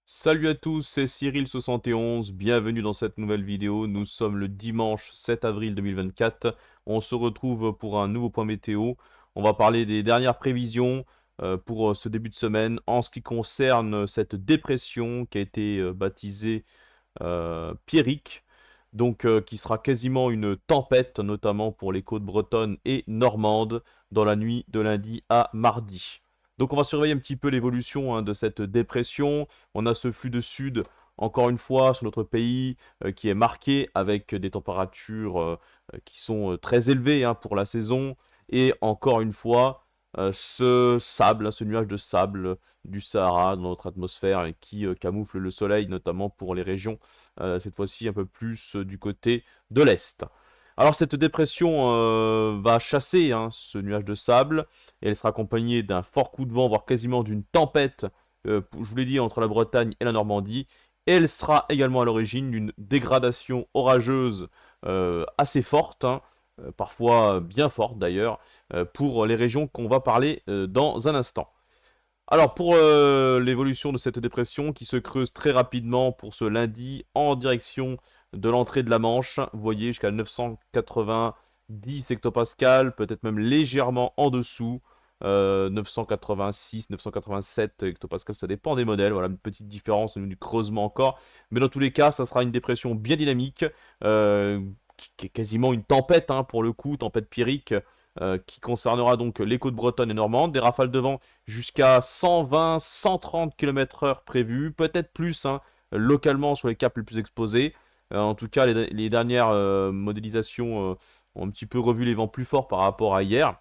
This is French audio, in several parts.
Salut à tous, c'est Cyril71, bienvenue dans cette nouvelle vidéo. Nous sommes le dimanche 7 avril 2024. On se retrouve pour un nouveau point météo. On va parler des dernières prévisions pour ce début de semaine en ce qui concerne cette dépression qui a été baptisée Pierrick, donc qui sera quasiment une tempête, notamment pour les côtes bretonnes et normandes, dans la nuit de lundi à mardi. Donc on va surveiller un petit peu l'évolution de cette dépression. On a ce flux de sud, encore une fois, sur notre pays, qui est marqué avec des températures qui sont très élevées pour la saison. Et encore une fois, ce sable, ce nuage de sable du Sahara dans notre atmosphère et qui camoufle le soleil, notamment pour les régions cette fois-ci un peu plus du côté de l'Est. Alors cette dépression va chasser ce nuage de sable et elle sera accompagnée d'un fort coup de vent, voire quasiment d'une tempête, je vous l'ai dit, entre la Bretagne et la Normandie. Et elle sera également à l'origine d'une dégradation orageuse assez forte, parfois bien forte d'ailleurs, pour les régions qu'on va parler dans un instant. Alors pour l'évolution de cette dépression qui se creuse très rapidement pour ce lundi en direction de l'entrée de la Manche, vous voyez jusqu'à 990 hectopascales, peut-être même légèrement en dessous, 986, 987 hectopascales, ça dépend des modèles, voilà une petite différence au niveau du creusement encore, mais dans tous les cas ça sera une dépression bien dynamique, qui est quasiment une tempête pour le coup, tempête Pierrick, qui concernera donc les côtes bretonnes et normandes, des rafales de vent jusqu'à 120, 130 km/h prévus, peut-être plus localement sur les caps les plus exposés. En tout cas, les dernières modélisations ont un petit peu revu les vents plus forts par rapport à hier.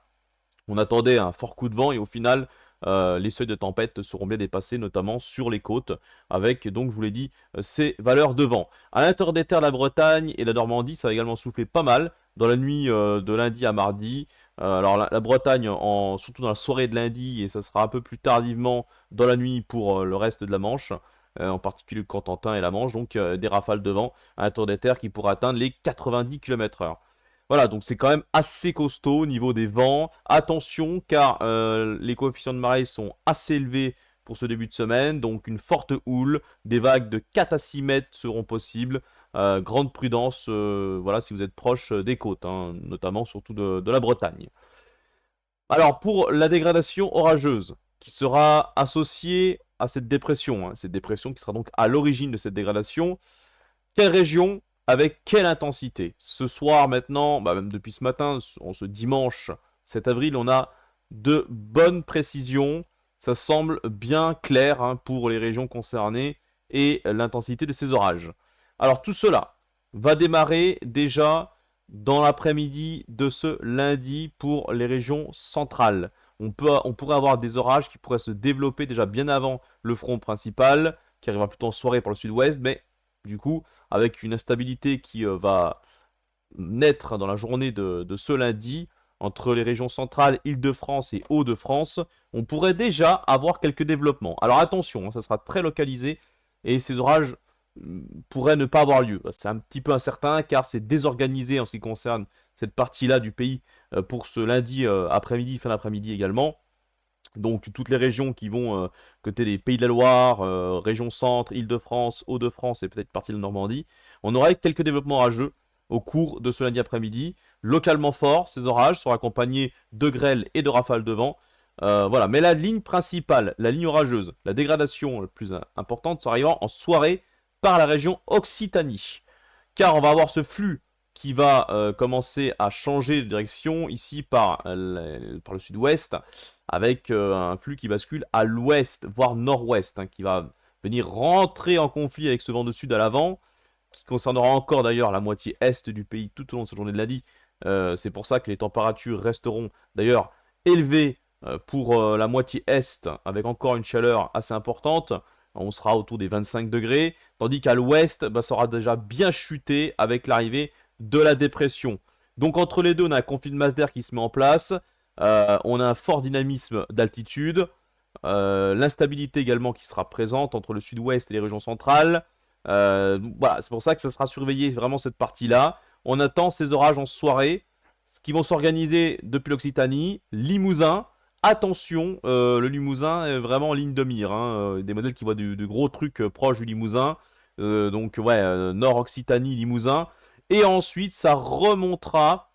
On attendait un fort coup de vent et au final, les seuils de tempête seront bien dépassés, notamment sur les côtes, avec donc, je vous l'ai dit, ces valeurs de vent. À l'intérieur des terres, la Bretagne et la Normandie, ça va également souffler pas mal dans la nuit de lundi à mardi. Alors la Bretagne, surtout dans la soirée de lundi, et ça sera un peu plus tardivement dans la nuit pour le reste de la Manche, en particulier le Cotentin et la Manche, donc des rafales de vent à l'intérieur des terres qui pourraient atteindre les 90 km/h. Voilà, donc c'est quand même assez costaud au niveau des vents. Attention, car les coefficients de marée sont assez élevés pour ce début de semaine. Donc une forte houle, des vagues de 4 à 6 mètres seront possibles. Grande prudence, voilà, si vous êtes proche des côtes, notamment surtout de la Bretagne. Alors pour la dégradation orageuse, qui sera associée à cette dépression qui sera donc à l'origine de cette dégradation, quelle région avec quelle intensité? Ce soir maintenant, même depuis ce matin, en ce dimanche 7 avril, on a de bonnes précisions. Ça semble bien clair pour les régions concernées et l'intensité de ces orages. Alors tout cela va démarrer déjà dans l'après-midi de ce lundi pour les régions centrales. On pourrait avoir des orages qui pourraient se développer déjà bien avant le front principal, qui arrivera plutôt en soirée pour le sud-ouest, mais du coup, avec une instabilité qui va naître dans la journée de ce lundi, entre les régions centrales, Île-de-France et Hauts-de-France, on pourrait déjà avoir quelques développements. Alors attention, ça sera très localisé et ces orages pourraient ne pas avoir lieu. C'est un petit peu incertain car c'est désorganisé en ce qui concerne cette partie-là du pays pour ce lundi après-midi, fin d'après-midi également. Donc toutes les régions qui vont côté des Pays de la Loire, région centre, Île-de-France, Hauts-de-France et peut-être partie de Normandie, on aurait quelques développements orageux au cours de ce lundi après-midi. Localement forts, ces orages seront accompagnés de grêles et de rafales de vent. Voilà, mais la ligne principale, la ligne orageuse, la dégradation la plus importante sera arrivant en soirée par la région Occitanie. Car on va avoir ce flux qui va commencer à changer de direction ici par le sud-ouest, avec un flux qui bascule à l'ouest, voire nord-ouest, qui va venir rentrer en conflit avec ce vent de sud à l'avant, qui concernera encore d'ailleurs la moitié est du pays tout au long de cette journée de lundi. C'est pour ça que les températures resteront d'ailleurs élevées pour la moitié est, avec encore une chaleur assez importante. On sera autour des 25 degrés, tandis qu'à l'ouest, ça aura déjà bien chuté avec l'arrivée de la dépression. Donc entre les deux, on a un conflit de masse d'air qui se met en place. On a un fort dynamisme d'altitude, l'instabilité également qui sera présente entre le sud-ouest et les régions centrales. Voilà, c'est pour ça que ça sera surveillé vraiment cette partie-là. On attend ces orages en soirée, qui vont s'organiser depuis l'Occitanie, Limousin, attention, le Limousin est vraiment en ligne de mire, hein, des modèles qui voient de gros trucs proches du Limousin. Donc ouais, Nord Occitanie, Limousin. Et ensuite, ça remontera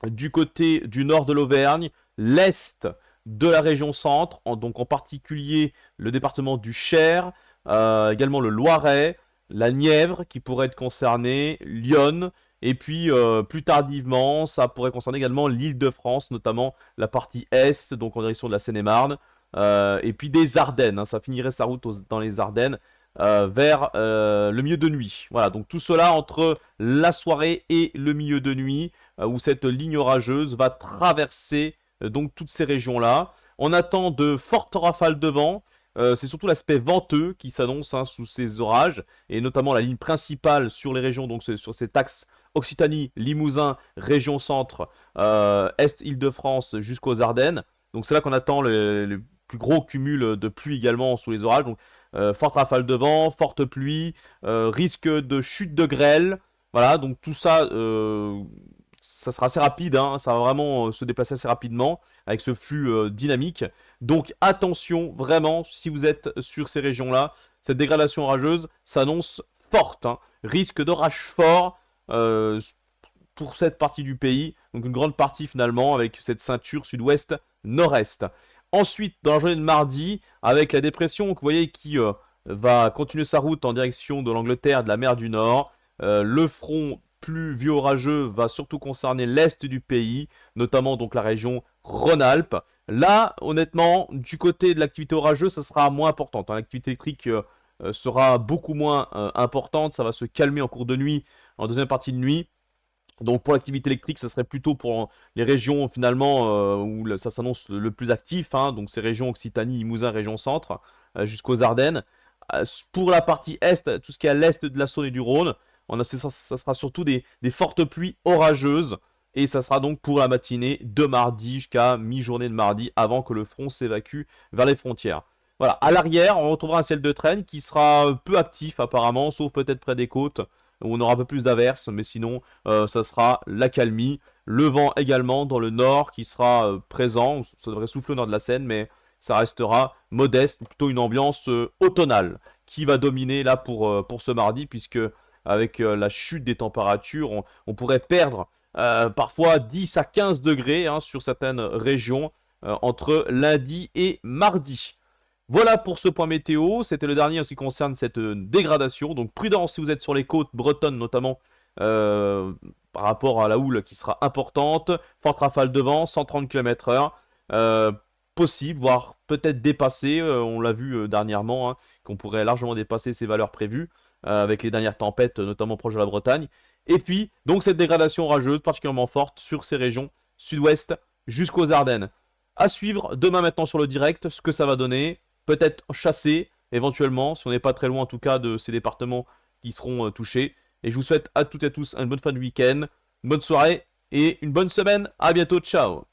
du côté du nord de l'Auvergne, l'est de la région centre, donc en particulier le département du Cher, également le Loiret, la Nièvre qui pourrait être concernée, Lyon, et puis plus tardivement, ça pourrait concerner également l'Île-de-France, notamment la partie est, donc en direction de la Seine-et-Marne, et puis des Ardennes, hein, ça finirait sa route dans les Ardennes. Vers le milieu de nuit. Voilà, donc tout cela entre la soirée et le milieu de nuit, où cette ligne orageuse va traverser donc toutes ces régions-là. On attend de fortes rafales de vent. C'est surtout l'aspect venteux qui s'annonce, hein, sous ces orages, et notamment la ligne principale sur les régions, donc sur cet axe Occitanie, Limousin, région centre, Est Île-de-France jusqu'aux Ardennes. Donc c'est là qu'on attend le plus gros cumul de pluie également sous les orages. Donc forte rafale de vent, forte pluie, risque de chute de grêle. Voilà, donc tout ça, ça sera assez rapide, hein, ça va vraiment se déplacer assez rapidement avec ce flux dynamique. Donc attention, vraiment, si vous êtes sur ces régions-là, cette dégradation orageuse s'annonce forte, hein. Risque d'orage fort pour cette partie du pays, donc une grande partie finalement avec cette ceinture sud-ouest-nord-est. Ensuite, dans la journée de mardi, avec la dépression, vous voyez, qui va continuer sa route en direction de l'Angleterre, de la mer du Nord, le front pluvieux orageux va surtout concerner l'est du pays, notamment donc la région Rhône-Alpes. Là, honnêtement, du côté de l'activité orageuse, ça sera moins importante, hein. L'activité électrique sera beaucoup moins importante, ça va se calmer en cours de nuit, en deuxième partie de nuit. Donc pour l'activité électrique, ça serait plutôt pour les régions finalement où ça s'annonce le plus actif, hein, donc ces régions Occitanie, Limousin, région centre, jusqu'aux Ardennes. Pour la partie est, tout ce qui est à l'est de la Saône et du Rhône, ça sera surtout des fortes pluies orageuses, et ça sera donc pour la matinée de mardi jusqu'à mi-journée de mardi, avant que le front s'évacue vers les frontières. Voilà, à l'arrière, on retrouvera un ciel de traîne qui sera peu actif apparemment, sauf peut-être près des côtes, où on aura un peu plus d'averses, mais sinon, ça sera l'accalmie. Le vent également dans le nord qui sera présent, ça devrait souffler au nord de la Seine, mais ça restera modeste, plutôt une ambiance automnale qui va dominer là pour ce mardi, puisque avec la chute des températures, on pourrait perdre parfois 10 à 15 degrés, hein, sur certaines régions entre lundi et mardi. Voilà pour ce point météo, c'était le dernier en ce qui concerne cette dégradation, donc prudence si vous êtes sur les côtes bretonnes notamment, par rapport à la houle qui sera importante, forte rafale de vent, 130 km/h, possible, voire peut-être dépassé, on l'a vu dernièrement, hein, qu'on pourrait largement dépasser ces valeurs prévues, avec les dernières tempêtes, notamment proches de la Bretagne. Et puis, donc cette dégradation orageuse particulièrement forte sur ces régions sud-ouest jusqu'aux Ardennes. À suivre demain maintenant sur le direct, ce que ça va donner. Peut-être chasser, éventuellement, si on n'est pas très loin en tout cas de ces départements qui seront touchés. Et je vous souhaite à toutes et à tous une bonne fin de week-end, une bonne soirée et une bonne semaine. À bientôt, ciao!